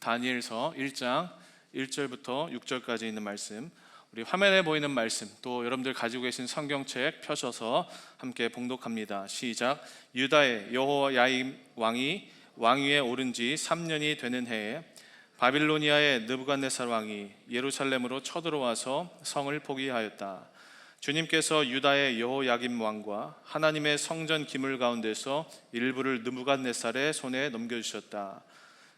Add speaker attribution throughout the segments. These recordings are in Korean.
Speaker 1: 다니엘서 1장 1절부터 6절까지 있는 말씀, 우리 화면에 보이는 말씀, 또 여러분들 가지고 계신 성경책 펴셔서 함께 봉독합니다. 시작. 유다의 여호야임 왕이 왕위에 오른 지 3년이 되는 해에 바빌로니아의 느부갓네살 왕이 예루살렘으로 쳐들어와서 성을 포기하였다. 주님께서 유다의 여호야김 왕과 하나님의 성전 기물 가운데서 일부를 느부갓네살의 손에 넘겨주셨다.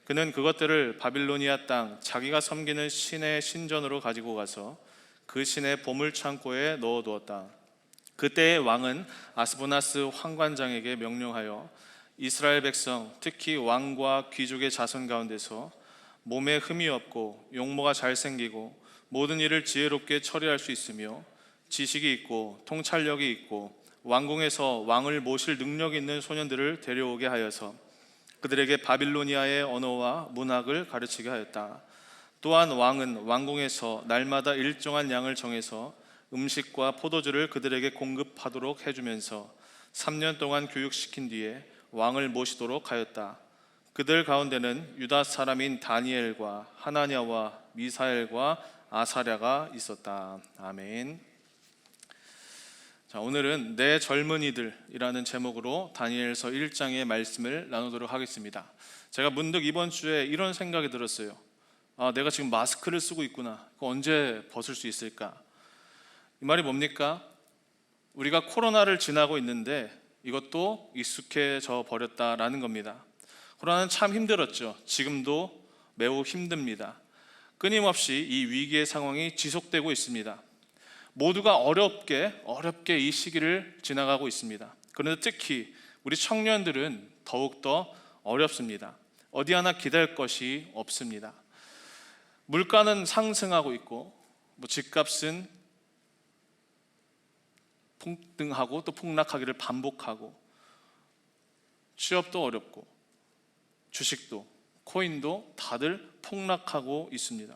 Speaker 1: 그는 그것들을 바빌로니아 땅 자기가 섬기는 신의 신전으로 가지고 가서 그 신의 보물 창고에 넣어두었다. 그때의 왕은 아스보나스 황관장에게 명령하여 이스라엘 백성, 특히 왕과 귀족의 자손 가운데서 몸에 흠이 없고 용모가 잘생기고 모든 일을 지혜롭게 처리할 수 있으며 지식이 있고 통찰력이 있고 왕궁에서 왕을 모실 능력이 있는 소년들을 데려오게 하여서 그들에게 바빌로니아의 언어와 문학을 가르치게 하였다. 또한 왕은 왕궁에서 날마다 일정한 양을 정해서 음식과 포도주를 그들에게 공급하도록 해주면서 3년 동안 교육시킨 뒤에 왕을 모시도록 하였다. 그들 가운데는 유다 사람인 다니엘과 하나냐와 미사엘과 아사랴가 있었다. 아멘. 자, 오늘은 내 젊은이들이라는 제목으로 다니엘서 1장의 말씀을 나누도록 하겠습니다. 제가 문득 이번 주에 이런 생각이 들었어요. 내가 지금 마스크를 쓰고 있구나. 그거 언제 벗을 수 있을까? 이 말이 뭡니까? 우리가 코로나를 지나고 있는데 이것도 익숙해져 버렸다라는 겁니다. 코로나는 참 힘들었죠. 지금도 매우 힘듭니다. 끊임없이 이 위기의 상황이 지속되고 있습니다. 모두가 어렵게 이 시기를 지나가고 있습니다. 그런데 특히 우리 청년들은 더욱더 어렵습니다. 어디 하나 기댈 것이 없습니다. 물가는 상승하고 있고 집값은 폭등하고 또 폭락하기를 반복하고 취업도 어렵고 주식도 코인도 다들 폭락하고 있습니다.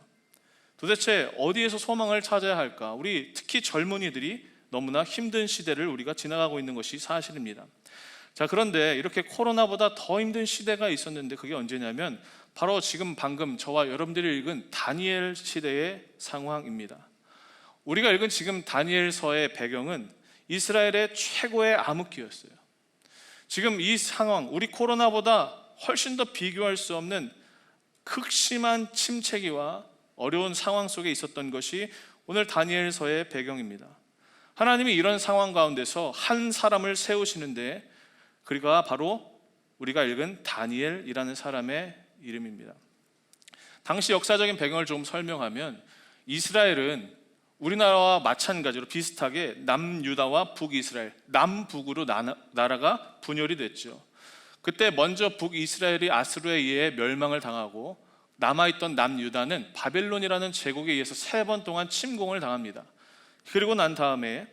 Speaker 1: 도대체 어디에서 소망을 찾아야 할까? 우리 특히 젊은이들이 너무나 힘든 시대를 우리가 지나가고 있는 것이 사실입니다. 자, 그런데 이렇게 코로나보다 더 힘든 시대가 있었는데 그게 언제냐면 바로 지금 방금 저와 여러분들이 읽은 다니엘 시대의 상황입니다. 우리가 읽은 지금 다니엘서의 배경은 이스라엘의 최고의 암흑기였어요. 지금 이 상황, 우리 코로나보다 훨씬 더 비교할 수 없는 극심한 침체기와 어려운 상황 속에 있었던 것이 오늘 다니엘서의 배경입니다. 하나님이 이런 상황 가운데서 한 사람을 세우시는데 그가 바로 우리가 읽은 다니엘이라는 사람의 이름입니다. 당시 역사적인 배경을 좀 설명하면 이스라엘은 우리나라와 마찬가지로 비슷하게 남유다와 북이스라엘, 남북으로 나라가 분열이 됐죠. 그때 먼저 북이스라엘이 아수르에 의해 멸망을 당하고 남아있던 남유다는 바벨론이라는 제국에 의해서 3번 동안 침공을 당합니다. 그리고 난 다음에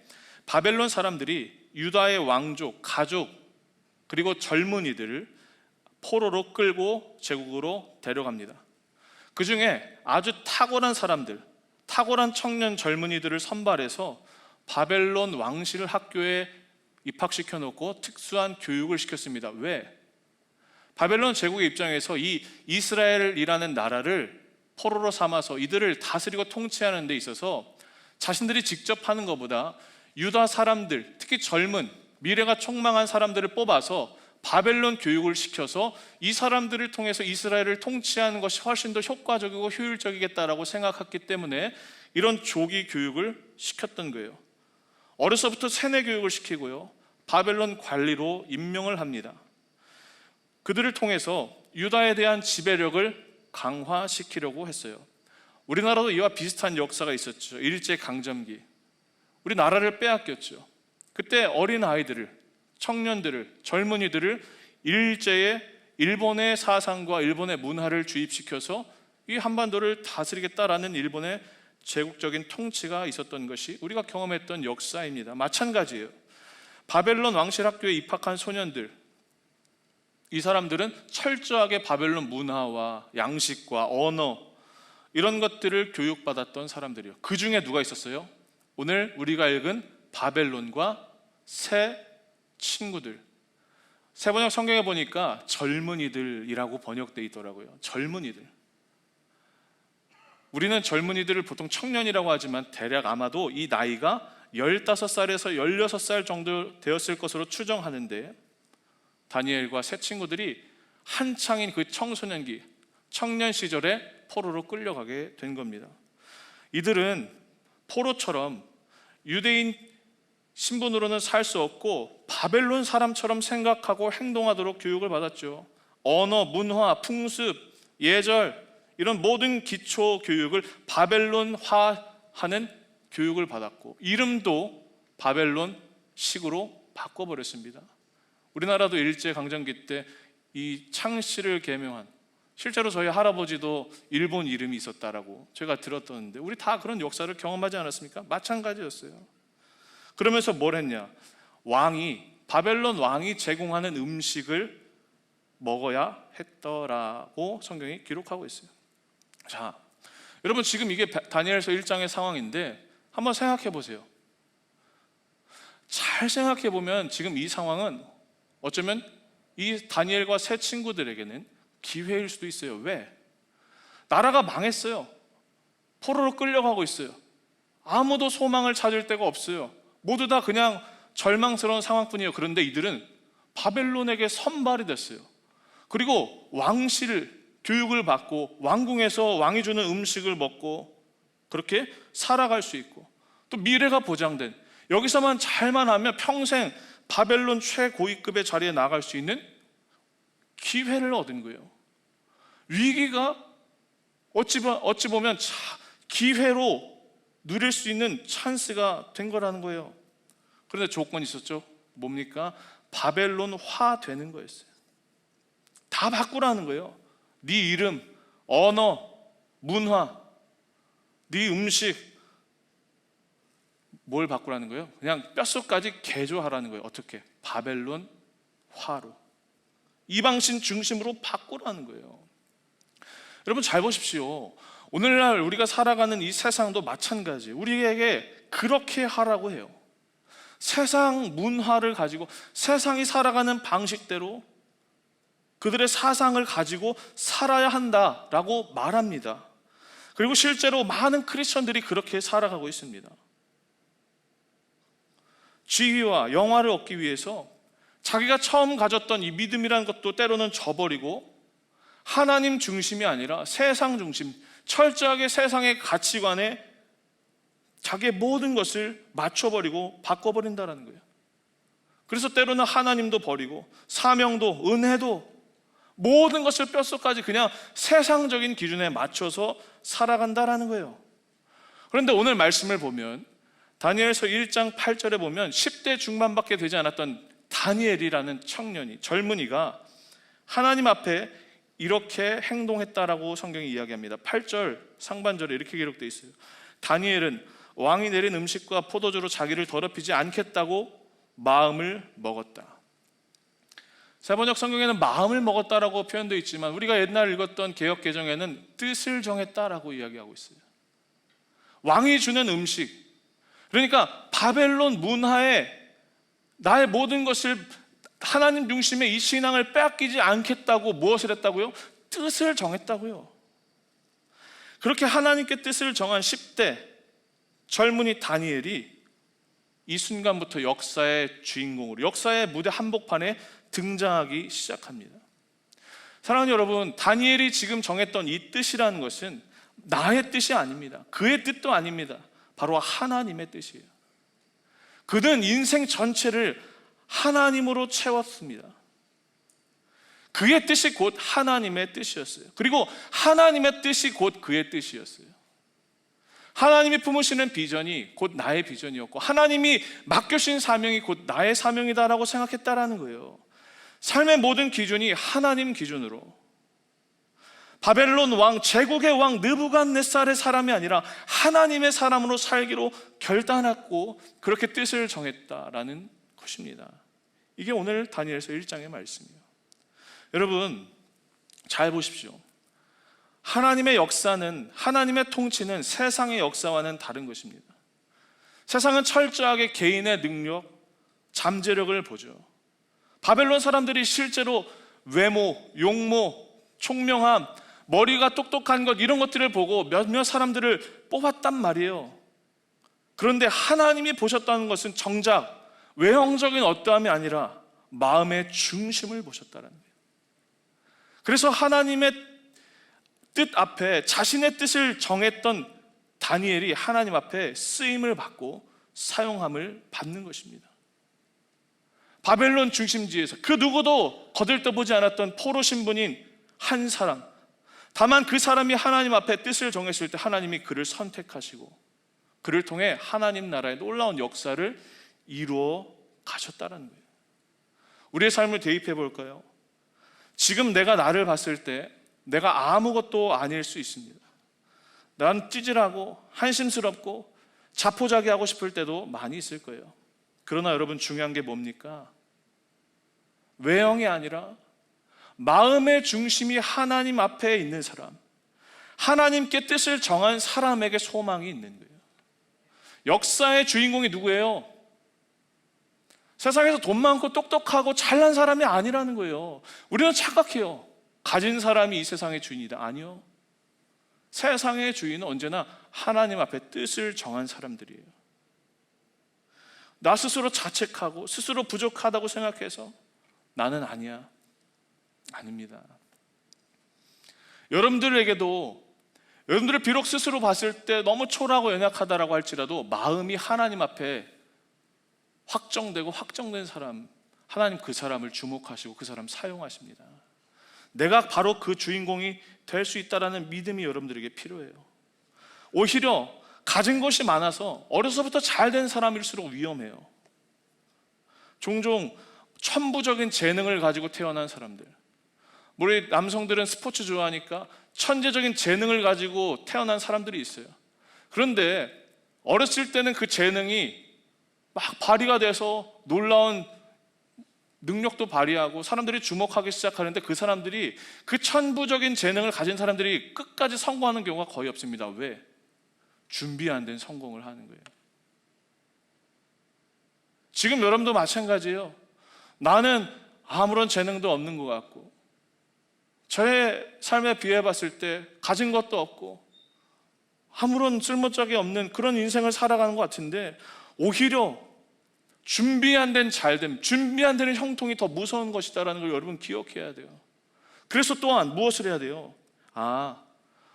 Speaker 1: 바벨론 사람들이 유다의 왕족, 가족 그리고 젊은이들을 포로로 끌고 제국으로 데려갑니다. 그 중에 아주 탁월한 사람들, 탁월한 청년 젊은이들을 선발해서 바벨론 왕실 학교에 입학시켜 놓고 특수한 교육을 시켰습니다. 왜? 바벨론 제국의 입장에서 이 이스라엘이라는 나라를 포로로 삼아서 이들을 다스리고 통치하는 데 있어서 자신들이 직접 하는 것보다 유다 사람들, 특히 젊은 미래가 촉망한 사람들을 뽑아서 바벨론 교육을 시켜서 이 사람들을 통해서 이스라엘을 통치하는 것이 훨씬 더 효과적이고 효율적이겠다라고 생각했기 때문에 이런 조기 교육을 시켰던 거예요. 어려서부터 세뇌 교육을 시키고요, 바벨론 관리로 임명을 합니다. 그들을 통해서 유다에 대한 지배력을 강화시키려고 했어요. 우리나라도 이와 비슷한 역사가 있었죠. 일제강점기. 우리 나라를 빼앗겼죠. 그때 어린 아이들을, 청년들을, 젊은이들을 일제의 일본의 사상과 일본의 문화를 주입시켜서 이 한반도를 다스리겠다라는 일본의 제국적인 통치가 있었던 것이 우리가 경험했던 역사입니다. 마찬가지예요. 바벨론 왕실 학교에 입학한 소년들, 이 사람들은 철저하게 바벨론 문화와 양식과 언어 이런 것들을 교육받았던 사람들이에요. 그 중에 누가 있었어요? 오늘 우리가 읽은 바벨론과 새 친구들. 새 번역 성경에 보니까 젊은이들이라고 번역되어 있더라고요. 젊은이들. 우리는 젊은이들을 보통 청년이라고 하지만 대략 아마도 이 나이가 15살에서 16살 정도 되었을 것으로 추정하는데, 다니엘과 세 친구들이 한창인 그 청소년기, 청년 시절에 포로로 끌려가게 된 겁니다. 이들은 포로처럼 유대인 신분으로는 살 수 없고 바벨론 사람처럼 생각하고 행동하도록 교육을 받았죠. 언어, 문화, 풍습, 예절, 이런 모든 기초 교육을 바벨론화하는 교육을 받았고, 이름도 바벨론식으로 바꿔버렸습니다. 우리나라도 일제강점기 때 이 창씨를 개명한, 실제로 저희 할아버지도 일본 이름이 있었다라고 제가 들었던데, 우리 다 그런 역사를 경험하지 않았습니까? 마찬가지였어요. 그러면서 뭘 했냐? 바벨론 왕이 제공하는 음식을 먹어야 했더라고 성경이 기록하고 있어요. 자, 여러분, 지금 이게 다니엘서 1장의 상황인데 한번 생각해 보세요. 잘 생각해 보면 지금 이 상황은 어쩌면 이 다니엘과 세 친구들에게는 기회일 수도 있어요. 왜? 나라가 망했어요. 포로로 끌려가고 있어요. 아무도 소망을 찾을 데가 없어요. 모두 다 그냥 절망스러운 상황뿐이에요. 그런데 이들은 바벨론에게 선발이 됐어요. 그리고 왕실 교육을 받고 왕궁에서 왕이 주는 음식을 먹고 그렇게 살아갈 수 있고, 또 미래가 보장된, 여기서만 잘만 하면 평생 바벨론 최고위급의 자리에 나갈 수 있는 기회를 얻은 거예요. 위기가 어찌 보면 기회로 누릴 수 있는 찬스가 된 거라는 거예요. 그런데 조건이 있었죠. 뭡니까? 바벨론화 되는 거였어요. 다 바꾸라는 거예요. 네 이름, 언어, 문화, 네 음식, 뭘 바꾸라는 거예요? 그냥 뼛속까지 개조하라는 거예요. 어떻게? 바벨론화로, 이방신 중심으로 바꾸라는 거예요. 여러분 잘 보십시오. 오늘날 우리가 살아가는 이 세상도 마찬가지, 우리에게 그렇게 하라고 해요. 세상 문화를 가지고 세상이 살아가는 방식대로 그들의 사상을 가지고 살아야 한다라고 말합니다. 그리고 실제로 많은 크리스천들이 그렇게 살아가고 있습니다. 지위와 영화를 얻기 위해서 자기가 처음 가졌던 이 믿음이라는 것도 때로는 저버리고 하나님 중심이 아니라 세상 중심, 철저하게 세상의 가치관에 자기의 모든 것을 맞춰버리고 바꿔버린다는 거예요. 그래서 때로는 하나님도 버리고 사명도, 은혜도, 모든 것을 뼛속까지 그냥 세상적인 기준에 맞춰서 살아간다라는 거예요. 그런데 오늘 말씀을 보면 다니엘서 1장 8절에 보면 10대 중반밖에 되지 않았던 다니엘이라는 청년이, 젊은이가 하나님 앞에 이렇게 행동했다라고 성경이 이야기합니다. 8절 상반절에 이렇게 기록되어 있어요. 다니엘은 왕이 내린 음식과 포도주로 자기를 더럽히지 않겠다고 마음을 먹었다. 세번역 성경에는 마음을 먹었다라고 표현되어 있지만 우리가 옛날 읽었던 개역개정에는 뜻을 정했다라고 이야기하고 있어요. 왕이 주는 음식, 그러니까 바벨론 문화에 나의 모든 것을 하나님 중심의 이 신앙을 빼앗기지 않겠다고 무엇을 했다고요? 뜻을 정했다고요. 그렇게 하나님께 뜻을 정한 10대 젊은이 다니엘이 이 순간부터 역사의 주인공으로, 역사의 무대 한복판에 등장하기 시작합니다. 사랑하는 여러분, 다니엘이 지금 정했던 이 뜻이라는 것은 나의 뜻이 아닙니다. 그의 뜻도 아닙니다. 바로 하나님의 뜻이에요. 그는 인생 전체를 하나님으로 채웠습니다. 그의 뜻이 곧 하나님의 뜻이었어요. 그리고 하나님의 뜻이 곧 그의 뜻이었어요. 하나님이 품으시는 비전이 곧 나의 비전이었고 하나님이 맡겨주신 사명이 곧 나의 사명이다라고 생각했다라는 거예요. 삶의 모든 기준이 하나님 기준으로, 바벨론 왕, 제국의 왕 느부갓네살의 사람이 아니라 하나님의 사람으로 살기로 결단했고 그렇게 뜻을 정했다라는 것입니다. 이게 오늘 다니엘서 1장의 말씀이에요. 여러분 잘 보십시오. 하나님의 역사는, 하나님의 통치는 세상의 역사와는 다른 것입니다. 세상은 철저하게 개인의 능력, 잠재력을 보죠. 바벨론 사람들이 실제로 외모, 용모, 총명함, 머리가 똑똑한 것, 이런 것들을 보고 몇몇 사람들을 뽑았단 말이에요. 그런데 하나님이 보셨다는 것은 정작 외형적인 어떠함이 아니라 마음의 중심을 보셨다는 거예요. 그래서 하나님의 뜻 앞에 자신의 뜻을 정했던 다니엘이 하나님 앞에 쓰임을 받고 사용함을 받는 것입니다. 바벨론 중심지에서 그 누구도 거들떠보지 않았던 포로 신분인 한 사람, 다만 그 사람이 하나님 앞에 뜻을 정했을 때 하나님이 그를 선택하시고 그를 통해 하나님 나라의 놀라운 역사를 이루어 가셨다는 거예요. 우리의 삶을 대입해 볼까요? 지금 내가 나를 봤을 때 내가 아무것도 아닐 수 있습니다. 난 찌질하고 한심스럽고 자포자기하고 싶을 때도 많이 있을 거예요. 그러나 여러분, 중요한 게 뭡니까? 외형이 아니라 마음의 중심이 하나님 앞에 있는 사람, 하나님께 뜻을 정한 사람에게 소망이 있는 거예요. 역사의 주인공이 누구예요? 세상에서 돈 많고 똑똑하고 잘난 사람이 아니라는 거예요. 우리는 착각해요. 가진 사람이 이 세상의 주인이다. 아니요. 세상의 주인은 언제나 하나님 앞에 뜻을 정한 사람들이에요. 나 스스로 자책하고 스스로 부족하다고 생각해서 나는 아니야. 아닙니다. 여러분들에게도, 여러분들을 비록 스스로 봤을 때 너무 초라하고 연약하다라고 할지라도 마음이 하나님 앞에 확정되고 확정된 사람, 하나님 그 사람을 주목하시고 그 사람 사용하십니다. 내가 바로 그 주인공이 될 수 있다는 믿음이 여러분들에게 필요해요. 오히려 가진 것이 많아서 어려서부터 잘된 사람일수록 위험해요. 종종 천부적인 재능을 가지고 태어난 사람들, 우리 남성들은 스포츠 좋아하니까 천재적인 재능을 가지고 태어난 사람들이 있어요. 그런데 어렸을 때는 그 재능이 막 발휘가 돼서 놀라운 능력도 발휘하고 사람들이 주목하기 시작하는데 그 사람들이, 그 천부적인 재능을 가진 사람들이 끝까지 성공하는 경우가 거의 없습니다. 왜? 준비 안 된 성공을 하는 거예요. 지금 여러분도 마찬가지예요. 나는 아무런 재능도 없는 것 같고 저의 삶에 비해 봤을 때 가진 것도 없고 아무런 쓸모짝이 없는 그런 인생을 살아가는 것 같은데, 오히려 준비 안 된 잘됨, 준비 안 되는 형통이 더 무서운 것이다라는 걸 여러분 기억해야 돼요. 그래서 또한 무엇을 해야 돼요?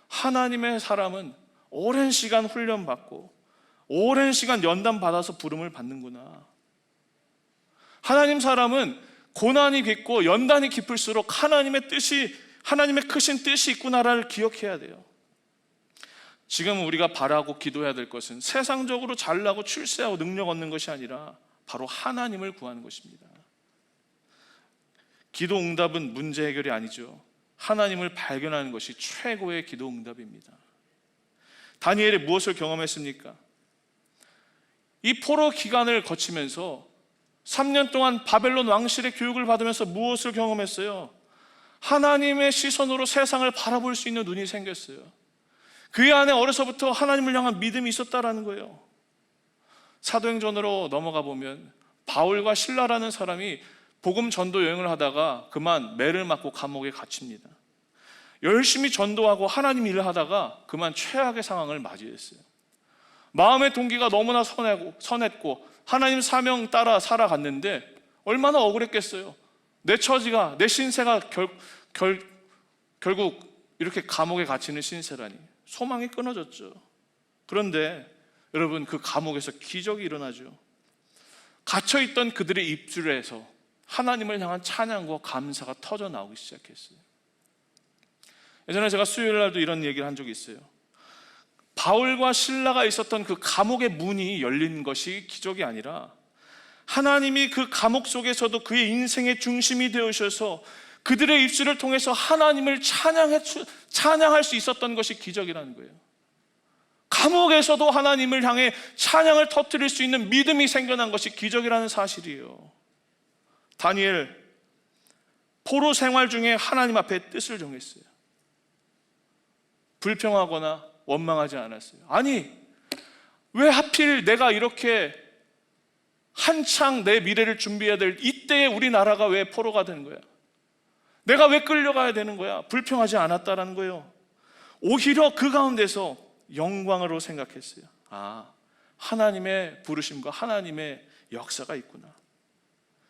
Speaker 1: 하나님의 사람은 오랜 시간 훈련받고 오랜 시간 연단받아서 부름을 받는구나. 하나님 사람은 고난이 깊고 연단이 깊을수록 하나님의 뜻이, 하나님의 크신 뜻이 있구나를 기억해야 돼요. 지금 우리가 바라고 기도해야 될 것은 세상적으로 잘나고 출세하고 능력 얻는 것이 아니라 바로 하나님을 구하는 것입니다. 기도 응답은 문제 해결이 아니죠. 하나님을 발견하는 것이 최고의 기도 응답입니다. 다니엘이 무엇을 경험했습니까? 이 포로 기간을 거치면서 3년 동안 바벨론 왕실의 교육을 받으면서 무엇을 경험했어요? 하나님의 시선으로 세상을 바라볼 수 있는 눈이 생겼어요. 그 안에 어려서부터 하나님을 향한 믿음이 있었다라는 거예요. 사도행전으로 넘어가 보면 바울과 실라라는 사람이 복음 전도 여행을 하다가 그만 매를 맞고 감옥에 갇힙니다. 열심히 전도하고 하나님 일을 하다가 그만 최악의 상황을 맞이했어요. 마음의 동기가 너무나 선했고 하나님 사명 따라 살아갔는데 얼마나 억울했겠어요. 내 처지가, 내 신세가 결국 이렇게 감옥에 갇히는 신세라니 소망이 끊어졌죠. 그런데 여러분, 그 감옥에서 기적이 일어나죠. 갇혀있던 그들의 입술에서 하나님을 향한 찬양과 감사가 터져 나오기 시작했어요. 예전에 제가 수요일 날도 이런 얘기를 한 적이 있어요. 바울과 실라가 있었던 그 감옥의 문이 열린 것이 기적이 아니라 하나님이 그 감옥 속에서도 그의 인생의 중심이 되어주셔서 그들의 입술을 통해서 하나님을 찬양할 수 있었던 것이 기적이라는 거예요. 감옥에서도 하나님을 향해 찬양을 터뜨릴 수 있는 믿음이 생겨난 것이 기적이라는 사실이에요. 다니엘, 포로 생활 중에 하나님 앞에 뜻을 정했어요. 불평하거나 원망하지 않았어요. 아니, 왜 하필 내가 이렇게 한창 내 미래를 준비해야 될 이때에 우리나라가 왜 포로가 되는 거야? 내가 왜 끌려가야 되는 거야? 불평하지 않았다라는 거예요. 오히려 그 가운데서 영광으로 생각했어요. 아, 하나님의 부르심과 하나님의 역사가 있구나,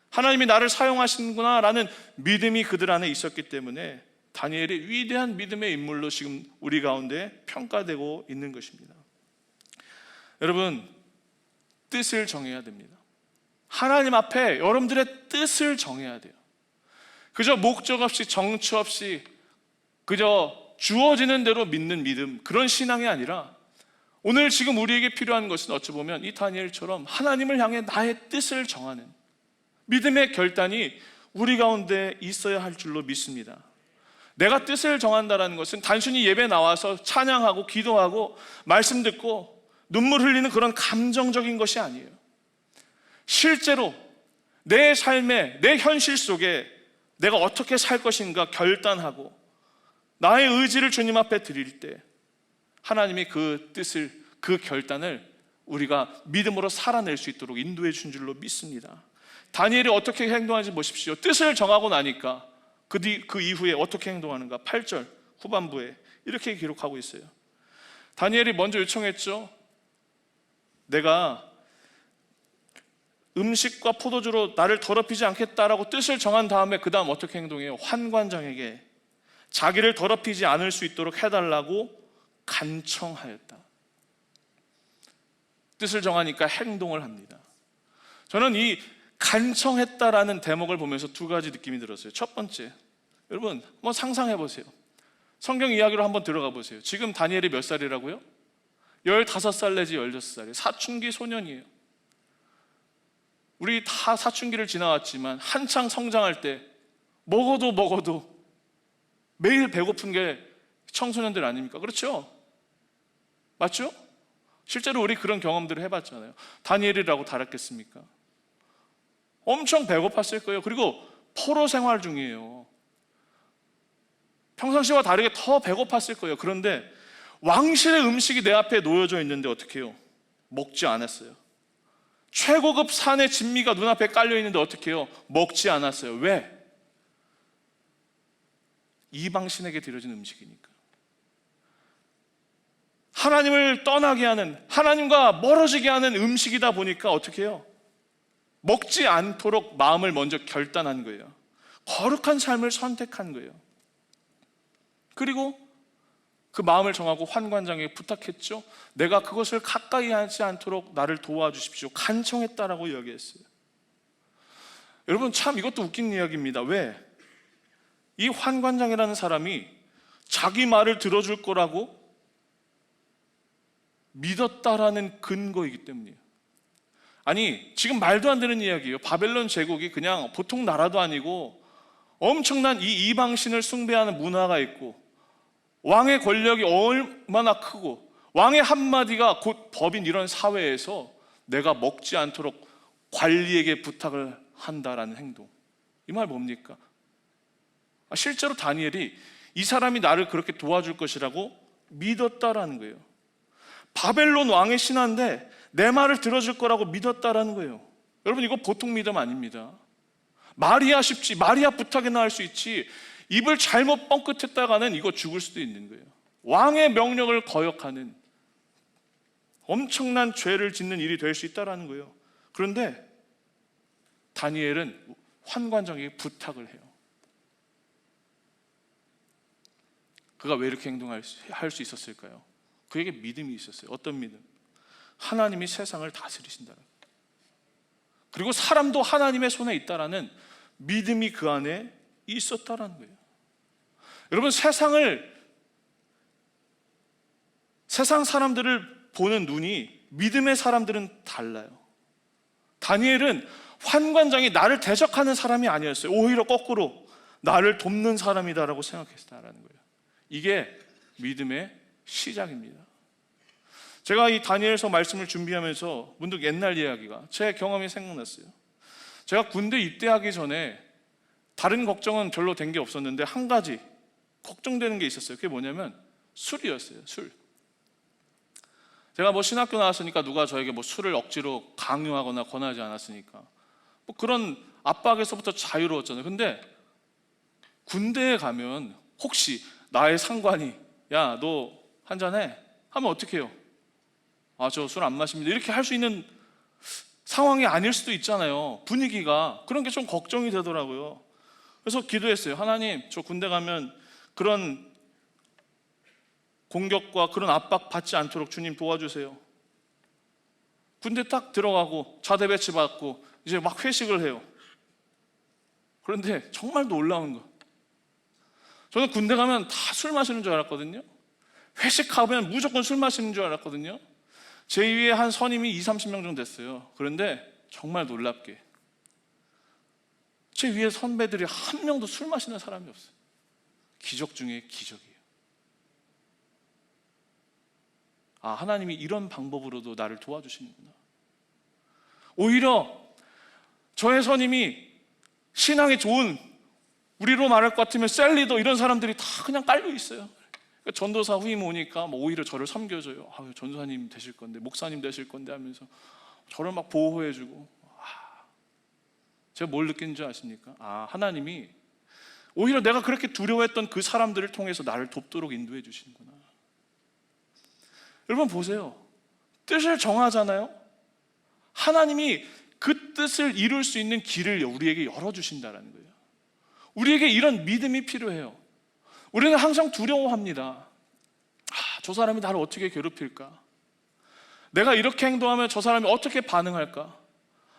Speaker 1: 하나님이 나를 사용하시는구나 라는 믿음이 그들 안에 있었기 때문에 다니엘이 위대한 믿음의 인물로 지금 우리 가운데 평가되고 있는 것입니다. 여러분, 뜻을 정해야 됩니다. 하나님 앞에 여러분들의 뜻을 정해야 돼요. 그저 목적 없이 정처 없이 그저 주어지는 대로 믿는 믿음, 그런 신앙이 아니라 오늘 지금 우리에게 필요한 것은 어찌 보면 이 다니엘처럼 하나님을 향해 나의 뜻을 정하는 믿음의 결단이 우리 가운데 있어야 할 줄로 믿습니다. 내가 뜻을 정한다는 것은 단순히 예배 나와서 찬양하고 기도하고 말씀 듣고 눈물 흘리는 그런 감정적인 것이 아니에요. 실제로 내 삶에, 내 현실 속에 내가 어떻게 살 것인가 결단하고 나의 의지를 주님 앞에 드릴 때 하나님이 그 뜻을, 그 결단을 우리가 믿음으로 살아낼 수 있도록 인도해 준 줄로 믿습니다. 다니엘이 어떻게 행동하는지 보십시오. 뜻을 정하고 나니까 그 이후에 어떻게 행동하는가? 8절 후반부에 이렇게 기록하고 있어요. 다니엘이 먼저 요청했죠. 내가 음식과 포도주로 나를 더럽히지 않겠다라고 뜻을 정한 다음에 그 다음 어떻게 행동해요? 환관장에게 자기를 더럽히지 않을 수 있도록 해달라고 간청하였다. 뜻을 정하니까 행동을 합니다. 저는 이 간청했다라는 대목을 보면서 두 가지 느낌이 들었어요. 첫 번째, 여러분 한번 상상해 보세요. 성경 이야기로 한번 들어가 보세요. 지금 다니엘이 몇 살이라고요? 15살 내지 16살이에요. 사춘기 소년이에요. 우리 다 사춘기를 지나왔지만 한창 성장할 때 먹어도 매일 배고픈 게 청소년들 아닙니까? 그렇죠? 맞죠? 실제로 우리 그런 경험들을 해봤잖아요. 다니엘이라고 다랐겠습니까? 엄청 배고팠을 거예요. 그리고 포로 생활 중이에요. 평상시와 다르게 더 배고팠을 거예요. 그런데 왕실의 음식이 내 앞에 놓여져 있는데 어떻게 해요? 먹지 않았어요. 최고급 산의 진미가 눈앞에 깔려 있는데 어떻게 해요? 먹지 않았어요. 왜? 이방신에게 드려진 음식이니까. 하나님을 떠나게 하는, 하나님과 멀어지게 하는 음식이다 보니까 어떻게 해요? 먹지 않도록 마음을 먼저 결단한 거예요. 거룩한 삶을 선택한 거예요. 그리고 그 마음을 정하고 환관장에게 부탁했죠. 내가 그것을 가까이 하지 않도록 나를 도와주십시오. 간청했다라고 이야기했어요. 여러분, 참 이것도 웃긴 이야기입니다. 왜? 이 환관장이라는 사람이 자기 말을 들어줄 거라고 믿었다라는 근거이기 때문이에요. 아니, 지금 말도 안 되는 이야기예요. 바벨론 제국이 그냥 보통 나라도 아니고 엄청난 이 이방신을 숭배하는 문화가 있고 왕의 권력이 얼마나 크고 왕의 한마디가 곧 법인 이런 사회에서 내가 먹지 않도록 관리에게 부탁을 한다라는 행동, 이 말 뭡니까? 실제로 다니엘이 이 사람이 나를 그렇게 도와줄 것이라고 믿었다라는 거예요. 바벨론 왕의 신하인데 내 말을 들어줄 거라고 믿었다라는 거예요. 여러분, 이거 보통 믿음 아닙니다. 말이야 쉽지, 말이야 부탁이나 할 수 있지, 입을 잘못 뻥끗했다가는 이거 죽을 수도 있는 거예요. 왕의 명령을 거역하는 엄청난 죄를 짓는 일이 될 수 있다는 거예요. 그런데 다니엘은 환관장에게 부탁을 해요. 그가 왜 이렇게 행동할 수 있었을까요? 그에게 믿음이 있었어요. 어떤 믿음? 하나님이 세상을 다스리신다는, 그리고 사람도 하나님의 손에 있다라는 믿음이 그 안에 있었다라는 거예요. 여러분, 세상 사람들을 보는 눈이 믿음의 사람들은 달라요. 다니엘은 환관장이 나를 대적하는 사람이 아니었어요. 오히려 거꾸로 나를 돕는 사람이다라고 생각했다라는 거예요. 이게 믿음의 시작입니다. 제가 이 다니엘서 말씀을 준비하면서 문득 옛날 이야기가, 제 경험이 생각났어요. 제가 군대 입대하기 전에 다른 걱정은 별로 된 게 없었는데 한 가지 걱정되는 게 있었어요. 그게 뭐냐면 술이었어요. 술. 제가 신학교 나왔으니까 누가 저에게 술을 억지로 강요하거나 권하지 않았으니까 그런 압박에서부터 자유로웠잖아요. 근데 군대에 가면 혹시 나의 상관이 야, 너 한잔해? 하면 어떻게 해요? 아, 저 술 안 마십니다. 이렇게 할 수 있는 상황이 아닐 수도 있잖아요. 분위기가. 그런 게 좀 걱정이 되더라고요. 그래서 기도했어요. 하나님, 저 군대 가면 그런 공격과 그런 압박 받지 않도록 주님 도와주세요. 군대 딱 들어가고 자대 배치 받고 이제 막 회식을 해요. 그런데 정말 놀라운 거, 저는 군대 가면 다 술 마시는 줄 알았거든요. 회식하면 무조건 술 마시는 줄 알았거든요. 제 위에 한 선임이 20-30명 정도 됐어요. 그런데 정말 놀랍게 제 위에 선배들이 한 명도 술 마시는 사람이 없어요. 기적 중에 기적이에요. 아, 하나님이 이런 방법으로도 나를 도와주시는구나. 오히려 저의 선임이 신앙이 좋은, 우리로 말할 것 같으면 셀리더 이런 사람들이 다 그냥 깔려 있어요. 그러니까 전도사 후임 오니까 뭐 오히려 저를 섬겨줘요. 아, 전도사님 되실 건데, 목사님 되실 건데 하면서 저를 막 보호해주고. 제가 뭘 느낀 줄 아십니까? 아, 하나님이 오히려 내가 그렇게 두려워했던 그 사람들을 통해서 나를 돕도록 인도해 주시는구나. 여러분 보세요. 뜻을 정하잖아요. 하나님이 그 뜻을 이룰 수 있는 길을 우리에게 열어주신다는 거예요. 우리에게 이런 믿음이 필요해요. 우리는 항상 두려워합니다. 저 사람이 나를 어떻게 괴롭힐까? 내가 이렇게 행동하면 저 사람이 어떻게 반응할까?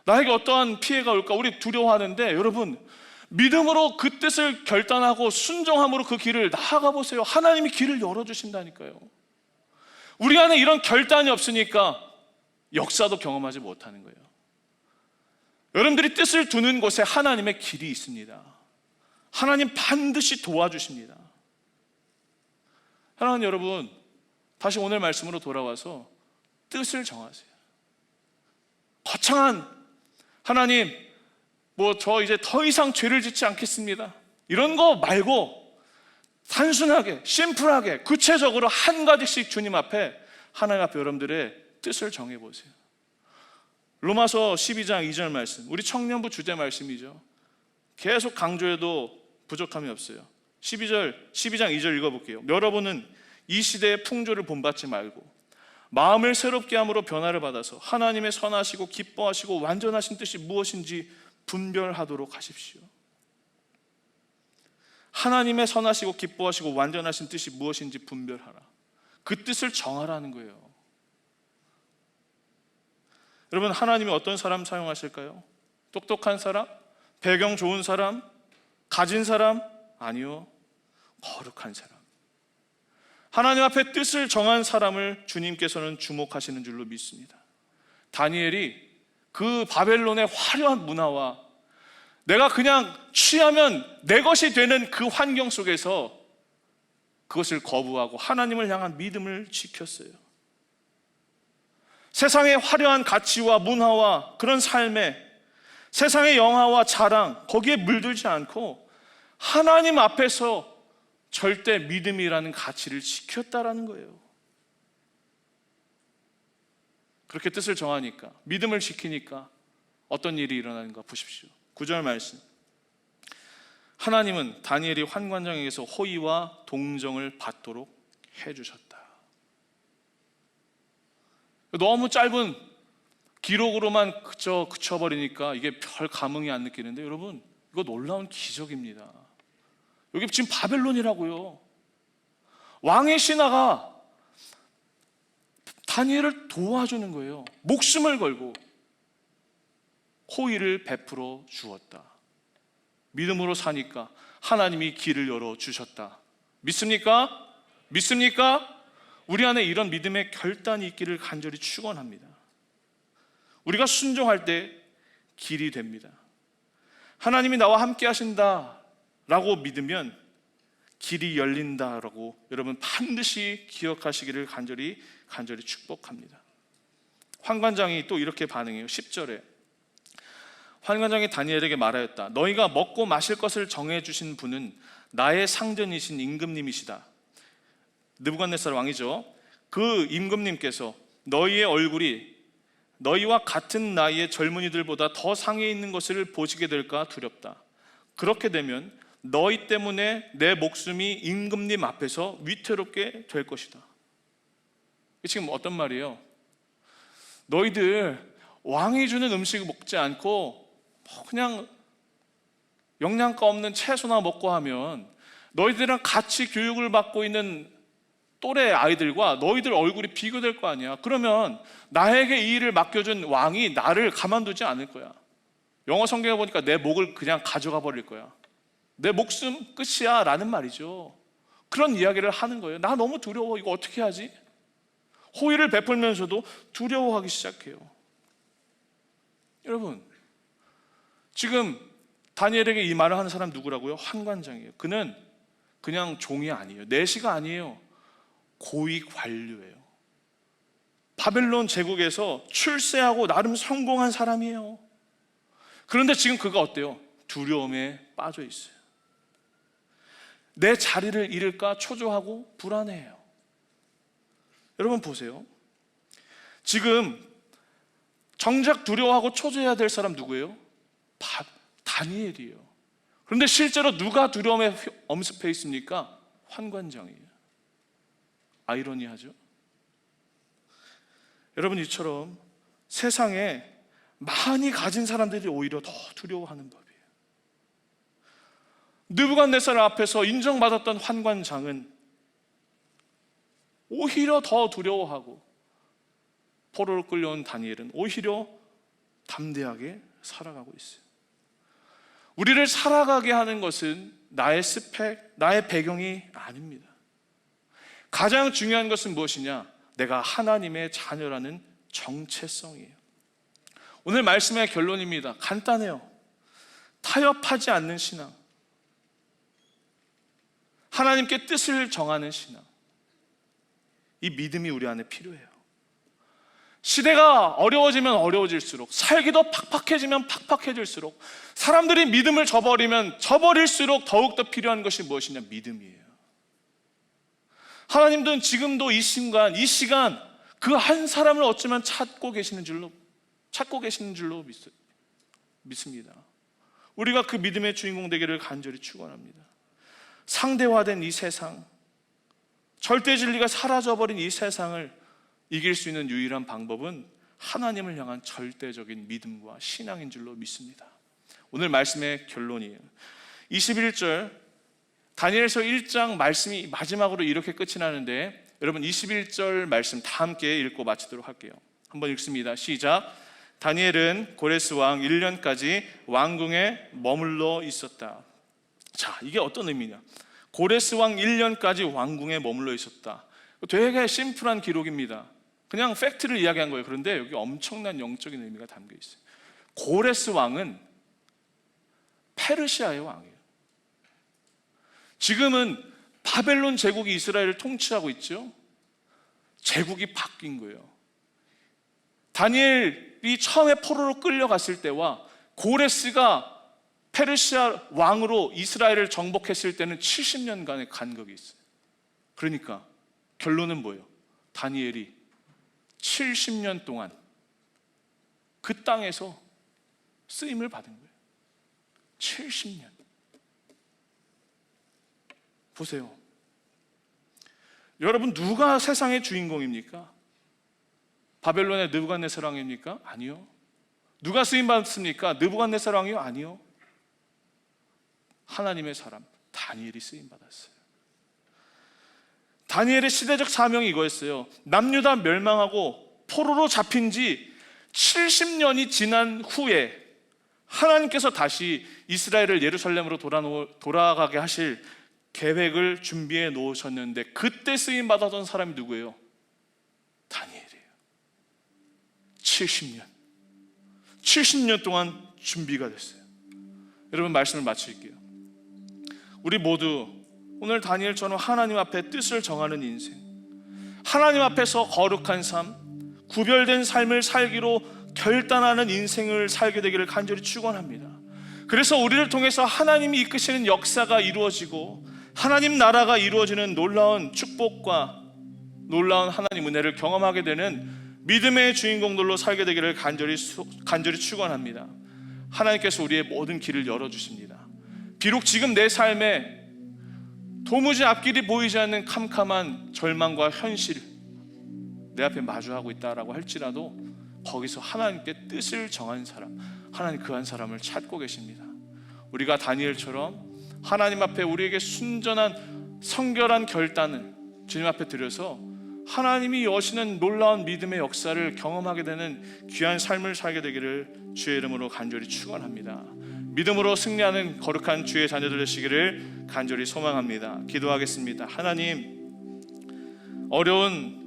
Speaker 1: 나에게 어떠한 피해가 올까? 우리 두려워하는데, 여러분 믿음으로 그 뜻을 결단하고 순종함으로 그 길을 나아가 보세요. 하나님이 길을 열어주신다니까요. 우리 안에 이런 결단이 없으니까 역사도 경험하지 못하는 거예요. 여러분들이 뜻을 두는 곳에 하나님의 길이 있습니다. 하나님 반드시 도와주십니다. 사랑하는 여러분, 다시 오늘 말씀으로 돌아와서 뜻을 정하세요. 거창한 하나님, 뭐 저 이제 더 이상 죄를 짓지 않겠습니다, 이런 거 말고 단순하게, 심플하게, 구체적으로 한 가지씩 주님 앞에, 하나님 앞에 여러분들의 뜻을 정해보세요. 로마서 12장 2절 말씀, 우리 청년부 주제 말씀이죠. 계속 강조해도 부족함이 없어요. 12장 2절 읽어볼게요. 여러분은 이 시대의 풍조를 본받지 말고 마음을 새롭게 함으로 변화를 받아서 하나님의 선하시고 기뻐하시고 완전하신 뜻이 무엇인지 분별하도록 하십시오. 하나님의 선하시고 기뻐하시고 완전하신 뜻이 무엇인지 분별하라. 그 뜻을 정하라는 거예요. 여러분, 하나님이 어떤 사람 사용하실까요? 똑똑한 사람? 배경 좋은 사람? 가진 사람? 아니요, 거룩한 사람. 하나님 앞에 뜻을 정한 사람을 주님께서는 주목하시는 줄로 믿습니다. 다니엘이 그 바벨론의 화려한 문화와 내가 그냥 취하면 내 것이 되는 그 환경 속에서 그것을 거부하고 하나님을 향한 믿음을 지켰어요. 세상의 화려한 가치와 문화와 그런 삶에, 세상의 영화와 자랑, 거기에 물들지 않고 하나님 앞에서 절대 믿음이라는 가치를 지켰다라는 거예요. 그렇게 뜻을 정하니까, 믿음을 지키니까 어떤 일이 일어나는가 보십시오. 9절 말씀, 하나님은 다니엘이 환관장에게서 호의와 동정을 받도록 해주셨다. 너무 짧은 기록으로만 그쳐버리니까 이게 별 감흥이 안 느끼는데, 여러분 이거 놀라운 기적입니다. 여기 지금 바벨론이라고요. 왕의 신하가 다니엘을 도와주는 거예요. 목숨을 걸고 호의를 베풀어 주었다. 믿음으로 사니까 하나님이 길을 열어주셨다. 믿습니까? 믿습니까? 우리 안에 이런 믿음의 결단이 있기를 간절히 축원합니다. 우리가 순종할 때 길이 됩니다. 하나님이 나와 함께 하신다라고 믿으면 길이 열린다라고 여러분 반드시 기억하시기를 간절히 축복합니다. 환관장이 또 이렇게 반응해요. 10절에 환관장이 다니엘에게 말하였다. 너희가 먹고 마실 것을 정해주신 분은 나의 상전이신 임금님이시다. 느부갓네살 왕이죠. 그 임금님께서 너희의 얼굴이 너희와 같은 나이의 젊은이들보다 더 상해 있는 것을 보시게 될까 두렵다. 그렇게 되면 너희 때문에 내 목숨이 임금님 앞에서 위태롭게 될 것이다. 이게 지금 어떤 말이에요? 너희들 왕이 주는 음식을 먹지 않고 그냥 영양가 없는 채소나 먹고 하면 너희들이랑 같이 교육을 받고 있는 또래 아이들과 너희들 얼굴이 비교될 거 아니야. 그러면 나에게 이 일을 맡겨준 왕이 나를 가만두지 않을 거야. 영어 성경에 보니까 내 목을 그냥 가져가 버릴 거야. 내 목숨 끝이야 라는 말이죠. 그런 이야기를 하는 거예요. 나 너무 두려워. 이거 어떻게 하지? 호의를 베풀면서도 두려워하기 시작해요. 여러분, 지금 다니엘에게 이 말을 하는 사람 누구라고요? 환관장이에요. 그는 그냥 종이 아니에요. 내시가 아니에요. 고위 관료예요. 바벨론 제국에서 출세하고 나름 성공한 사람이에요. 그런데 지금 그가 어때요? 두려움에 빠져 있어요. 내 자리를 잃을까 초조하고 불안해요. 여러분 보세요. 지금 정작 두려워하고 초조해야 될 사람 누구예요? 다니엘이에요. 그런데 실제로 누가 두려움에 엄습해 있습니까? 환관장이에요. 아이러니하죠? 여러분, 이처럼 세상에 많이 가진 사람들이 오히려 더 두려워하는 법이에요. 느부갓네살 앞에서 인정받았던 환관장은 오히려 더 두려워하고, 포로로 끌려온 다니엘은 오히려 담대하게 살아가고 있어요. 우리를 살아가게 하는 것은 나의 스펙, 나의 배경이 아닙니다. 가장 중요한 것은 무엇이냐? 내가 하나님의 자녀라는 정체성이에요. 오늘 말씀의 결론입니다. 간단해요. 타협하지 않는 신앙, 하나님께 뜻을 정하는 신앙, 이 믿음이 우리 안에 필요해요. 시대가 어려워지면 어려워질수록, 살기도 팍팍해지면 팍팍해질수록, 사람들이 믿음을 저버리면 저버릴수록 더욱더 필요한 것이 무엇이냐? 믿음이에요. 하나님은 지금도 이 시간 그 한 사람을 어쩌면 찾고 계시는 줄로 믿습니다. 우리가 그 믿음의 주인공 되기를 간절히 축원합니다. 상대화된 이 세상, 절대 진리가 사라져버린 이 세상을 이길 수 있는 유일한 방법은 하나님을 향한 절대적인 믿음과 신앙인 줄로 믿습니다. 오늘 말씀의 결론이에요. 21절 다니엘서 1장 말씀이 마지막으로 이렇게 끝이 나는데, 여러분 21절 말씀 다 함께 읽고 마치도록 할게요. 한번 읽습니다. 시작. 다니엘은 고레스 왕 1년까지 왕궁에 머물러 있었다. 자, 이게 어떤 의미냐? 고레스 왕 1년까지 왕궁에 머물러 있었다. 되게 심플한 기록입니다. 그냥 팩트를 이야기한 거예요. 그런데 여기 엄청난 영적인 의미가 담겨 있어요. 고레스 왕은 페르시아의 왕이에요. 지금은 바벨론 제국이 이스라엘을 통치하고 있죠. 제국이 바뀐 거예요. 다니엘이 처음에 포로로 끌려갔을 때와 고레스가 페르시아 왕으로 이스라엘을 정복했을 때는 70년간의 간격이 있어요. 그러니까 결론은 뭐예요? 다니엘이 70년 동안 그 땅에서 쓰임을 받은 거예요. 70년. 보세요. 여러분, 누가 세상의 주인공입니까? 바벨론의 느부갓네살 왕입니까? 아니요. 누가 쓰임 받습니까? 느부갓네살 왕이요? 아니요. 하나님의 사람 다니엘이 쓰임 받았어요. 다니엘의 시대적 사명이 이거였어요. 남유다 멸망하고 포로로 잡힌 지 70년이 지난 후에 하나님께서 다시 이스라엘을 예루살렘으로 돌아가게 하실 계획을 준비해 놓으셨는데, 그때 쓰임 받았던 사람이 누구예요? 다니엘이에요. 70년 동안 준비가 됐어요. 여러분, 말씀을 마칠게요. 우리 모두 오늘 다니엘처럼 하나님 앞에 뜻을 정하는 인생, 하나님 앞에서 거룩한 삶, 구별된 삶을 살기로 결단하는 인생을 살게 되기를 간절히 축원합니다. 그래서 우리를 통해서 하나님이 이끄시는 역사가 이루어지고 하나님 나라가 이루어지는 놀라운 축복과 놀라운 하나님 은혜를 경험하게 되는 믿음의 주인공들로 살게 되기를 간절히 축원합니다. 하나님께서 우리의 모든 길을 열어주십니다. 비록 지금 내 삶에 도무지 앞길이 보이지 않는 캄캄한 절망과 현실 내 앞에 마주하고 있다라고 할지라도 거기서 하나님께 뜻을 정한 사람, 하나님 그 한 사람을 찾고 계십니다. 우리가 다니엘처럼 하나님 앞에 우리에게 순전한 성결한 결단을 주님 앞에 드려서 하나님이 여시는 놀라운 믿음의 역사를 경험하게 되는 귀한 삶을 살게 되기를 주의 이름으로 간절히 축원합니다. 믿음으로 승리하는 거룩한 주의 자녀들 되시기를 간절히 소망합니다. 기도하겠습니다. 하나님, 어려운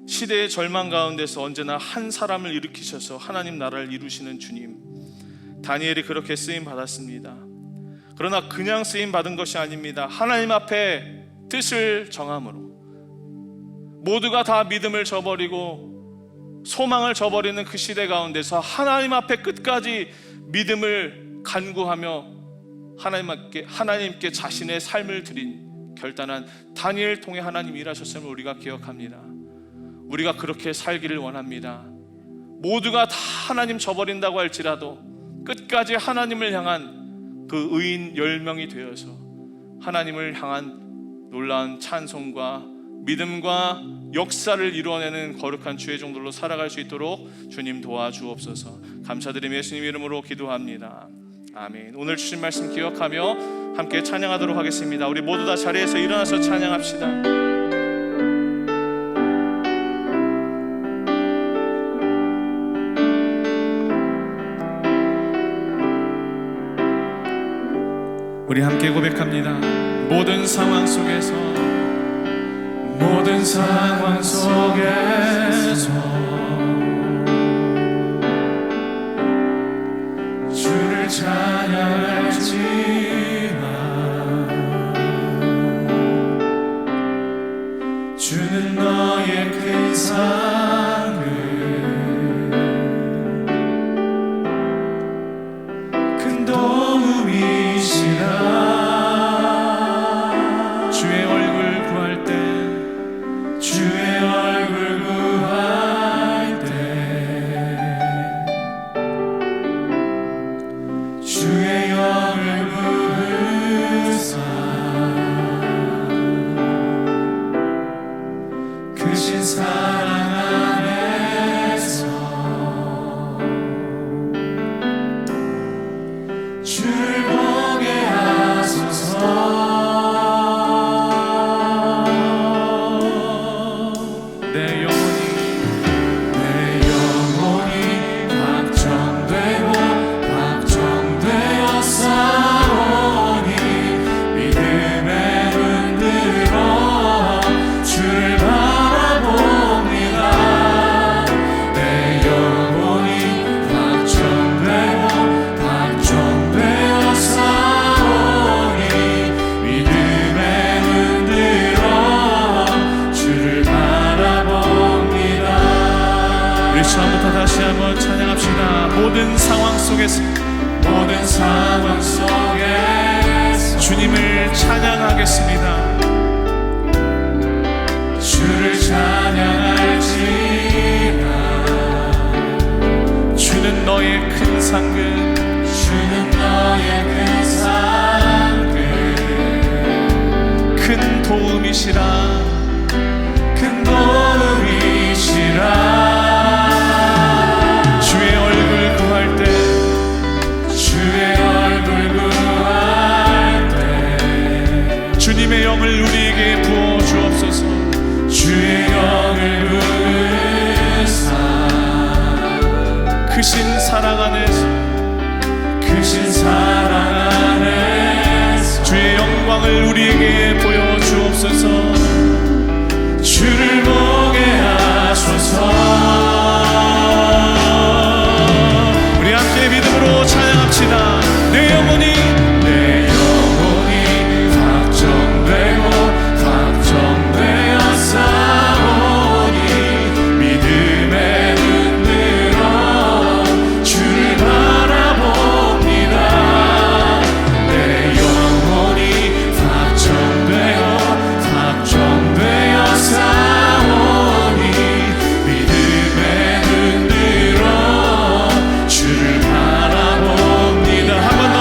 Speaker 1: 시대의 절망 가운데서 언제나 한 사람을 일으키셔서 하나님 나라를 이루시는 주님, 다니엘이 그렇게 쓰임 받았습니다. 그러나 그냥 쓰임 받은 것이 아닙니다. 하나님 앞에 뜻을 정함으로 모두가 다 믿음을 저버리고 소망을 저버리는 그 시대 가운데서 하나님 앞에 끝까지 믿음을 간구하며 하나님께 자신의 삶을 드린 결단한 다니엘 통해 하나님 일하셨음을 우리가 기억합니다. 우리가 그렇게 살기를 원합니다. 모두가 다 하나님 저버린다고 할지라도 끝까지 하나님을 향한 그 의인 10명이 되어서 하나님을 향한 놀라운 찬송과 믿음과 역사를 이루어내는 거룩한 주의 종들로 살아갈 수 있도록 주님 도와주옵소서. 감사드리며 예수님 이름으로 기도합니다. 아멘. 오늘 주신 말씀 기억하며 함께 찬양하도록 하겠습니다. 우리 모두 다 자리에서 일어나서 찬양합시다. 우리 함께 고백합니다. 모든 상황 속에서 주를 찬양할지만 주는 너의 큰 상을 큰 도움이시라. 주의 얼굴 구할 때 주의 영을 부으사 크신 사랑 안에서 주를 보게 하소서. 내 영혼이 박정되어 싸우니 믿음에 흔들어 주를 바라봅니다. 내 영혼이 박정되어 싸우니 믿음에 흔들어 주를 바라봅니다. 우리 처음부터 다시 한번 찬양합시다. 모든 상황 속에서 주님을 찬양하겠습니다. 주를 찬양할지라. 주는 너의 큰 상급 큰 도움이시라. 주의 얼굴 구할 때 주님의 영을 우리에게 부어 주옵소서. 주의 영을 부으사 크신 사랑 안에서 주의 영광을 우리에게 보여 주옵소서. 주를 보게 하소서. 우리 함께 믿음으로 찬양합시다. 내 영혼이 박정되어 싸우니 믿음에 흔들어 주를 바라봅니다. 내 영혼이 박정되어 싸우니 믿음에 흔들어 주를 바라봅니다. 한 번 더.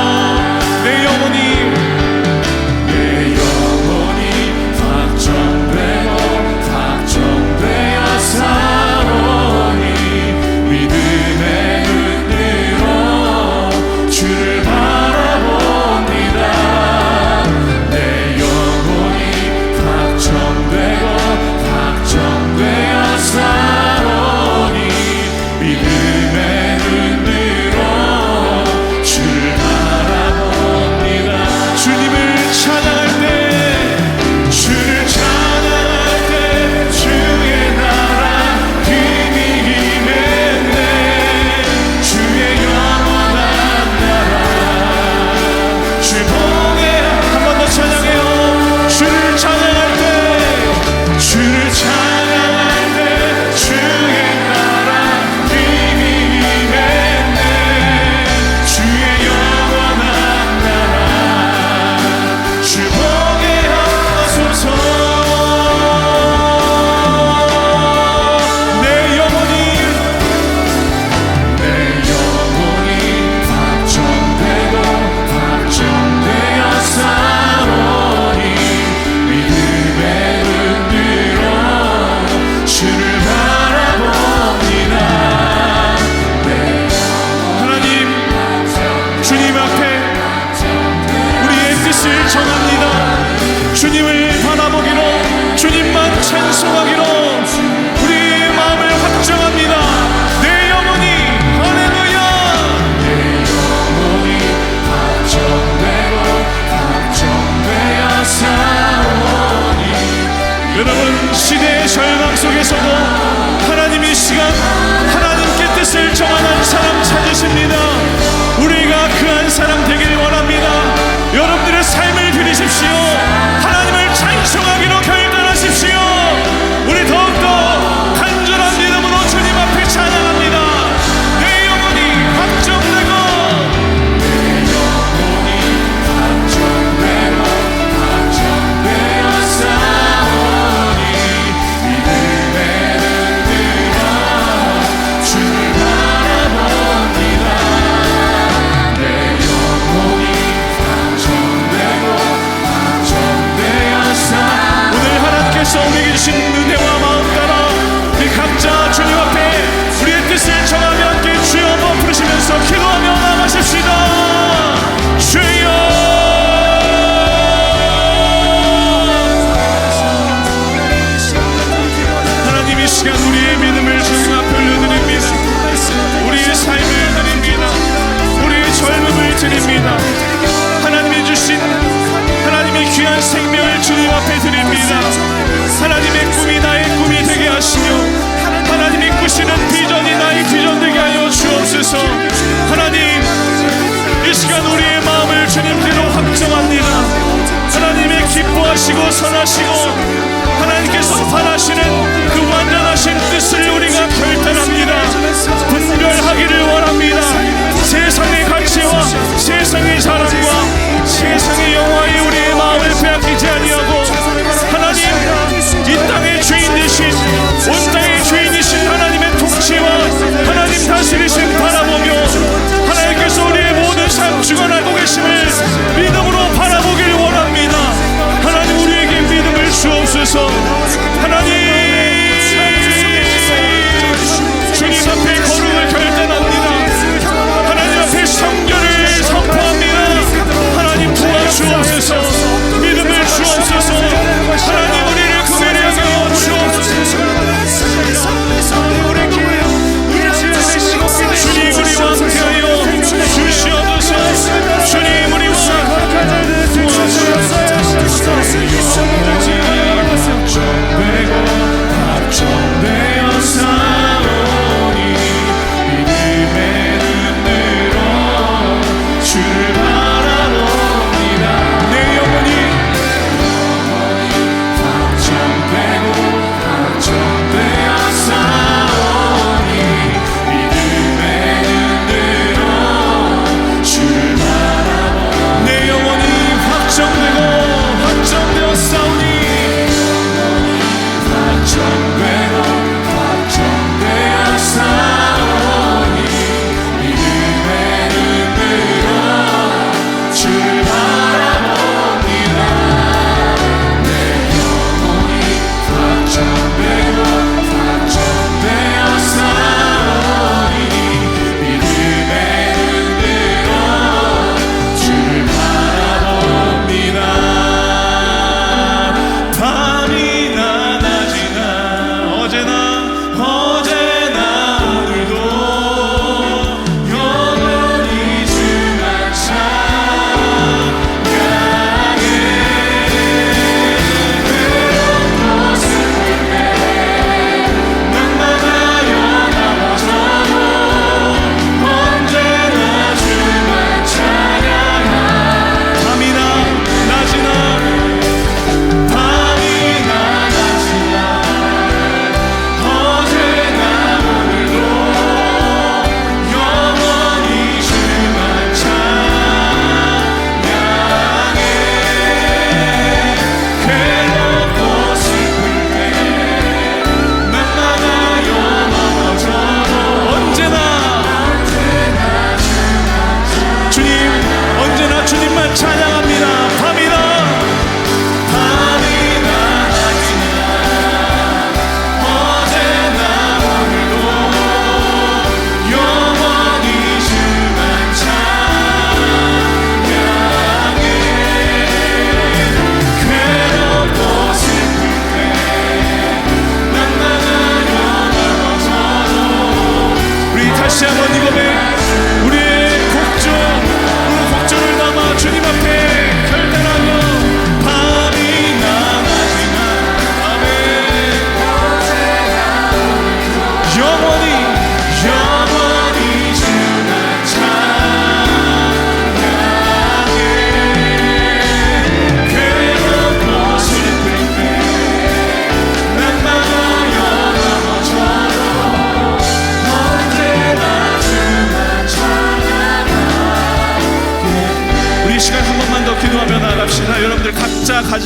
Speaker 1: 주님을 바라보기로, 주님만 찬송하기로 우리의 마음을 확정합니다. 내 영혼이, 할렐루야, 내 영혼이 확정되어 싸우니. 여러분, 시대의 절망 속에서도 하나님이 이 시간 하나님께 뜻을 정한 사람 찾으십니다. 우리가 그 한 사람 되길 원합니다. 여러분들의 삶을 드리십시오. 하나님을 찬송하기로 결단하십시오. 우리 더욱더 간절한 믿음으로 주님 앞에 찬양합니다. 내 영혼이 확정되고, 내 영혼이 확정되어 싸우니 믿음에 흔들어 주를 바라봅니다. 내 영혼이 확정되어 싸우니. 오늘 하나님께서 우리에게 주신 은혜와 마음 따라 우리 각자 주님 앞에 우리의 뜻을 정하며 함께 주여 한번 부르시면서 기도하며 나가십시다. 주여, 하나님 이 시간 우리의 믿음을 주님 앞에 올려드립니다. 우리의 삶을 드립니다. 우리의 젊음을 드립니다. 하나님이 주신 하나님의 귀한 생명을 주님 앞에 드립니다. 하나님의 꿈이 나의 꿈이 되게 하시며 하나님이 꾸시는 비전이 나의 비전 되게 하여 주옵소서. 하나님, 이 시간 우리의 마음을 주님께로 확정합니다. 하나님의 기뻐하시고 선하시고 하나님께서 바라시는 그 완전하신 뜻을 우리가 결단합니다. 분별하기를 원합니다. 세상의 가치와 세상의 사랑과 세상의 영화에 우리의 마음을 빼앗기지 아니하고 하나님, 이 땅의 주인 되신, 온 땅의 주인이신 하나님의 통치와 하나님 다스리심 바라보며 하나님께서 우리의 모든 삶 주관하고 계심을 믿음으로 바라보길 원합니다. 하나님, 우리에게 믿음을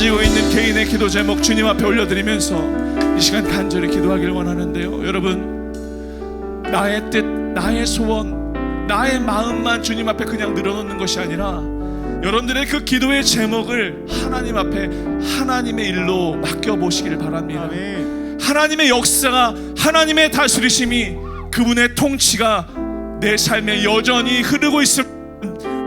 Speaker 2: 가지고 있는 개인의 기도 제목 주님 앞에 올려드리면서 이 시간 간절히 기도하길 원하는데요, 여러분, 나의 뜻, 나의 소원, 나의 마음만 주님 앞에 그냥 늘어놓는 것이 아니라 여러분들의 그 기도의 제목을 하나님 앞에 하나님의 일로 맡겨보시길 바랍니다. 하나님의 역사가, 하나님의 다스리심이, 그분의 통치가 내 삶에 여전히 흐르고 있을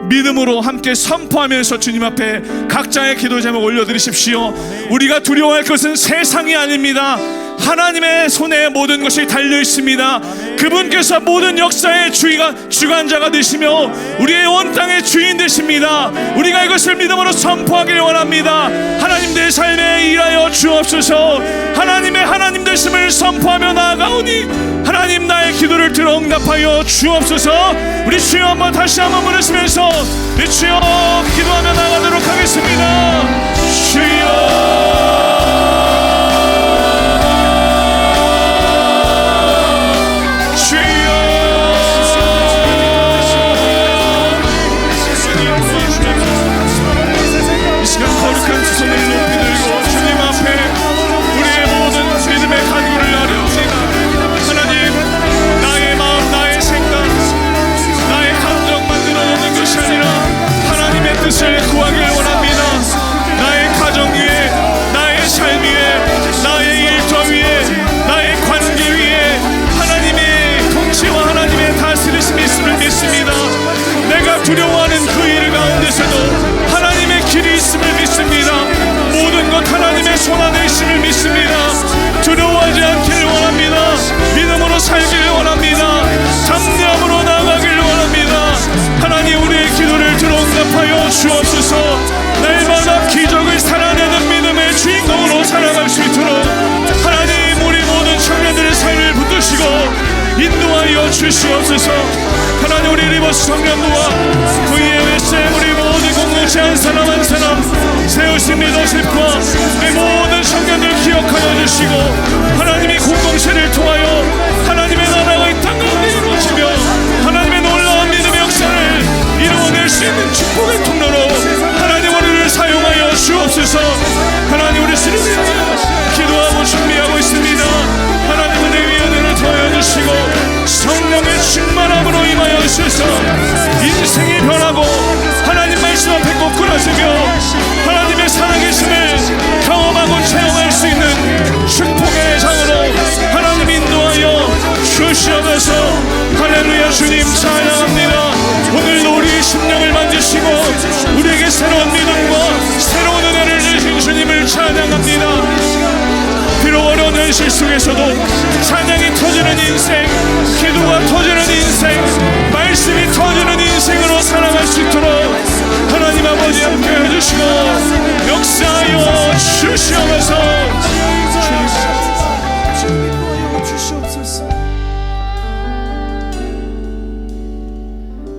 Speaker 2: 믿음으로 함께 선포하면서 주님 앞에 각자의 기도 제목 올려드리십시오. 우리가 두려워할 것은 세상이 아닙니다. 하나님의 손에 모든 것이 달려 있습니다. 그분께서 모든 역사의 주관자가 되시며 우리의 온 땅의 주인 되십니다. 우리가 이것을 믿음으로 선포하길 원합니다. 하나님, 내 삶에 일하여 주옵소서. 하나님의 하나님 되심을 선포하며 나아가오니 하나님, 나의 기도를 들어 응답하여 주옵소서. 우리 주여 한번 다시 한번 부르시면서 우리 주여 기도하며 나가도록 하겠습니다. 주여, 두려워하는 그 일 가운데서도 하나님의 길이 있음을 믿습니다. 모든 것 하나님의 손 안에 있음을 믿습니다. 두려워하지 않기를 원합니다. 믿음으로 살기를 원합니다. 담대함으로 나아가기를 원합니다. 하나님, 우리의 기도를 들어 응답하여 주옵소서. 날마다 기적을 살아내는 믿음의 주인공으로 살아갈 수 있도록 하나님, 우리 모든 청년들의 삶을 붙드시고 인도하여 주시옵소서. 하나님, 우리 리버스 청년부와 VMSM 우리 모든 공동체 한 사람 한 사람 세우신 리더십과 우리 모든 청년들 기억하여 주시고 하나님이 공동체를 통하여 하나님의 나라가 이 땅 가운데 이루어지며 하나님의 놀라운 믿음의 역사를 이루어낼 수 있는 축복의 통로로 하나님, 우리를 사용하여 주옵소서. 하나님, 우리 주님을 위하여 기도하고 준비하고 있습니다. 하나님, 은혜 위에 은혜를 더하여 주시고 성령의 충만함으로 임하여 주셔서 인생이 변하고 하나님 말씀 앞에 꼬꾸라지며 하나님의 살아계심을 경험하고 체험할 수 있는 축복의 장으로 하나님 인도하여 주시옵소서. 할렐루야. 주님 찬양합니다. 오늘도 우리의 심령을 만지시고 우리에게 새로운 믿음과 새로운 은혜를 주신 주님을 찬양합니다. 비록 어려운 현실 속에서도 찬양이 터지는 인생, 기도가 터지는 인생, 말씀이 터지는 인생으로 살아갈 수 있도록 하나님 아버지 함께 해주시고 역사하여 주시옵소서.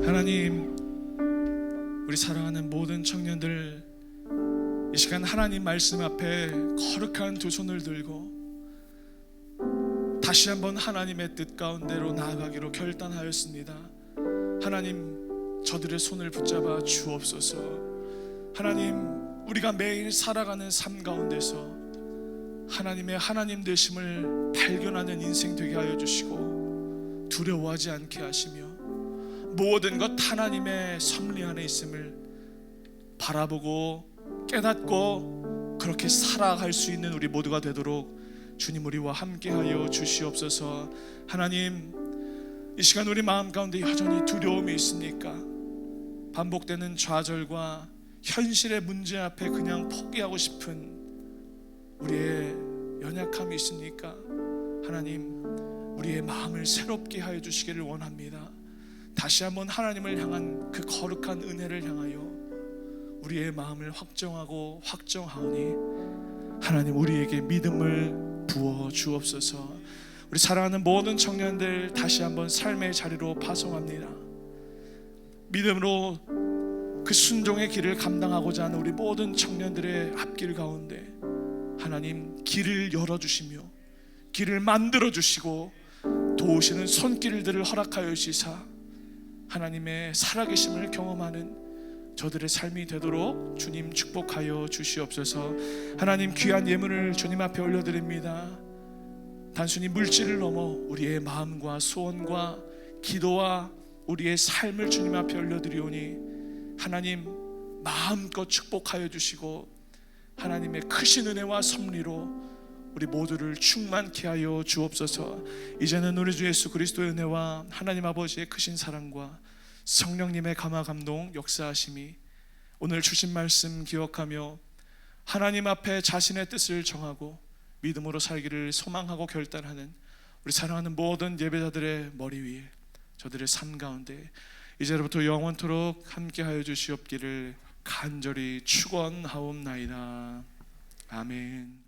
Speaker 2: 하나님, 우리 사랑하는 모든 청년들 이 시간 하나님 말씀 앞에 거룩한 두 손을 들고 다시 한번 하나님의 뜻 가운데로 나아가기로 결단하였습니다. 하나님, 저들의 손을 붙잡아 주옵소서. 하나님, 우리가 매일 살아가는 삶 가운데서 하나님의 하나님 되심을 발견하는 인생 되게 하여 주시고 두려워하지 않게 하시며 모든 것 하나님의 섭리 안에 있음을 바라보고 깨닫고 그렇게 살아갈 수 있는 우리 모두가 되도록 주님 우리와 함께하여 주시옵소서. 하나님, 이 시간 우리 마음 가운데 여전히 두려움이 있습니까? 반복되는 좌절과 현실의 문제 앞에 그냥 포기하고 싶은 우리의 연약함이 있습니까? 하나님, 우리의 마음을 새롭게 하여 주시기를 원합니다. 다시 한번 하나님을 향한 그 거룩한 은혜를 향하여 우리의 마음을 확정하고 확정하오니 하나님, 우리에게 믿음을 부어 주옵소서. 우리 사랑하는 모든 청년들 다시 한번 삶의 자리로 파송합니다. 믿음으로 그 순종의 길을 감당하고자 하는 우리 모든 청년들의 앞길 가운데 하나님, 길을 열어주시며 길을 만들어주시고 도우시는 손길들을 허락하여 주시사 하나님의 살아계심을 경험하는 저들의 삶이 되도록 주님 축복하여 주시옵소서. 하나님, 귀한 예물을 주님 앞에 올려드립니다. 단순히 물질을 넘어 우리의 마음과 소원과 기도와 우리의 삶을 주님 앞에 올려드리오니 하나님, 마음껏 축복하여 주시고 하나님의 크신 은혜와 섭리로 우리 모두를 충만케 하여 주옵소서. 이제는 우리 주 예수 그리스도의 은혜와 하나님 아버지의 크신 사랑과 성령님의 감화 감동 역사하심이 오늘 주신 말씀 기억하며 하나님 앞에 자신의 뜻을 정하고 믿음으로 살기를 소망하고 결단하는 우리 사랑하는 모든 예배자들의 머리 위에, 저들의 삶 가운데 이제부터 영원토록 함께하여 주시옵기를 간절히 축원하옵나이다. 아멘.